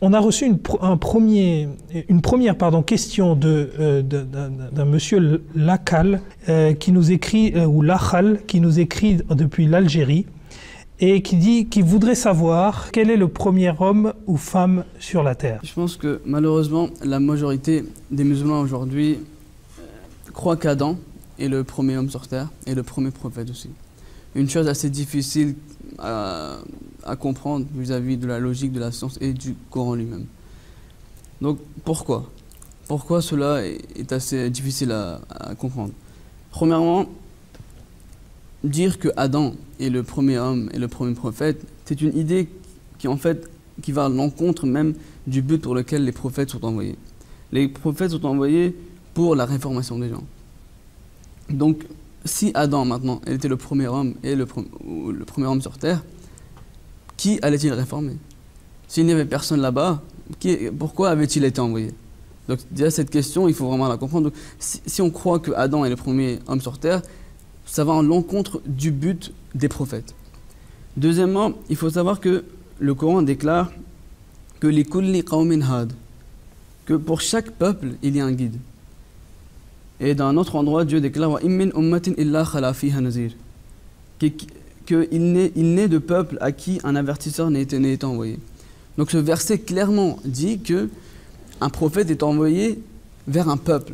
On a reçu une première question d'un monsieur Lakhal qui nous écrit, ou Lakhal, qui nous écrit depuis l'Algérie et qui dit qu'il voudrait savoir quel est le premier homme ou femme sur la terre. Je pense que malheureusement, la majorité des musulmans aujourd'hui croient qu'Adam est le premier homme sur terre et le premier prophète aussi. Une chose assez difficile à comprendre vis-à-vis de la logique de la science et du Coran lui-même. Donc pourquoi cela est assez difficile à comprendre? Premièrement, dire que Adam est le premier homme et le premier prophète, c'est une idée qui va à l'encontre même du but pour lequel les prophètes sont envoyés. Les prophètes sont envoyés pour la réformation des gens. Donc, si Adam maintenant était le premier homme et le premier homme sur terre, qui allait-il réformer? S'il n'y avait personne là-bas, pourquoi avait-il été envoyé? Donc déjà cette question, il faut vraiment la comprendre. Donc, si on croit que Adam est le premier homme sur terre, ça va à l'encontre du but des prophètes. Deuxièmement, il faut savoir que le Coran déclare que li kulli qawmin had, que pour chaque peuple, il y a un guide. Et dans un autre endroit, Dieu déclare wa min ummatin illa khala fiha nazir, qu'il n'est de peuple à qui un avertisseur n'a été envoyé. Donc ce verset clairement dit que un prophète est envoyé vers un peuple.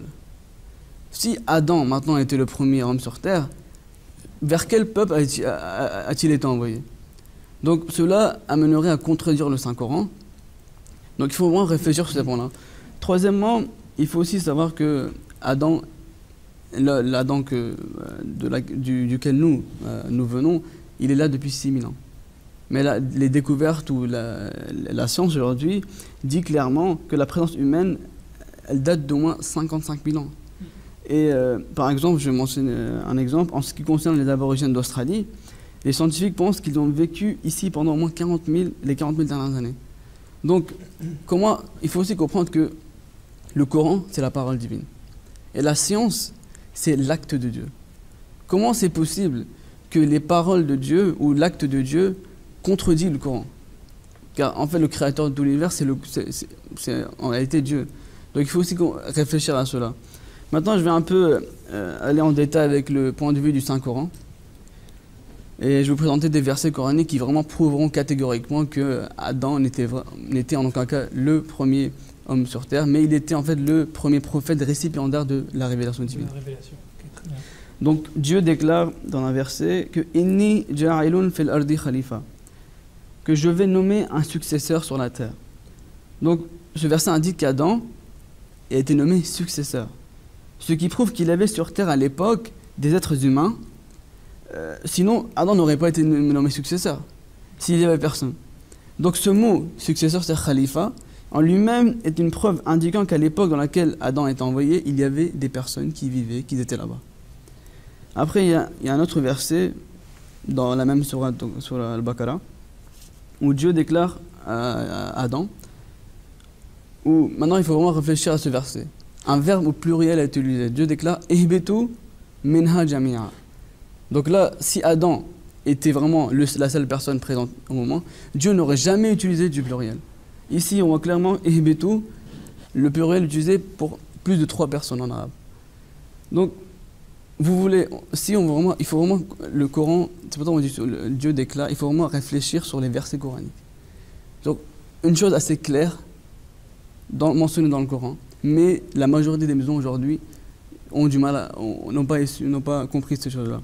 Si Adam maintenant était le premier homme sur terre, vers quel peuple a-t-il été envoyé? Donc cela amènerait à contredire le Saint-Coran. Donc il faut vraiment réfléchir sur ces points-là. Troisièmement, il faut aussi savoir que Adam, l'Adam duquel nous venons, il est là depuis 6000 ans. Mais les découvertes ou la science aujourd'hui dit clairement que la présence humaine, elle date d'au moins 55 000 ans. Et par exemple, je mentionne un exemple, en ce qui concerne les aborigènes d'Australie, les scientifiques pensent qu'ils ont vécu ici pendant au moins les 40 000 dernières années. Donc, il faut aussi comprendre que le Coran, c'est la parole divine. Et la science, c'est l'acte de Dieu. Comment c'est possible que les paroles de Dieu ou l'acte de Dieu contredit le Coran? Car en fait, le créateur de l'univers, c'est en réalité Dieu. Donc il faut aussi réfléchir à cela. Maintenant, je vais un peu aller en détail avec le point de vue du Saint-Coran. Et je vais vous présenter des versets coraniques qui vraiment prouveront catégoriquement que Adam n'était en aucun cas le premier homme sur terre, mais il était en fait le premier prophète récipiendaire de la révélation divine. Donc Dieu déclare dans un verset que Inni ja'ilun fil ardi khalifa, que je vais nommer un successeur sur la terre. Donc ce verset indique qu'Adam a été nommé successeur, ce qui prouve qu'il avait sur terre à l'époque des êtres humains. Sinon Adam n'aurait pas été nommé successeur s'il n'y avait personne. Donc ce mot successeur, c'est khalifa, en lui-même est une preuve indiquant qu'à l'époque dans laquelle Adam est envoyé, il y avait des personnes qui vivaient, qui étaient là-bas. Après, il y a un autre verset dans la même sourate, sur Al-Baqarah, où Dieu déclare à Adam, où maintenant il faut vraiment réfléchir à ce verset. Un verbe au pluriel est utilisé. Dieu déclare « Ihbitu minha jami'a ». Donc là, si Adam était vraiment la seule personne présente au moment, Dieu n'aurait jamais utilisé du pluriel. Ici, on voit clairement « Ihbitu », le pluriel utilisé pour plus de 3 personnes en arabe. Donc, il faut vraiment, le Coran, c'est pourquoi on dit Dieu déclare, il faut vraiment réfléchir sur les versets coraniques. Donc, une chose assez claire, mentionnée dans le Coran, mais la majorité des musulmans aujourd'hui ont du mal, n'ont pas compris ces choses-là.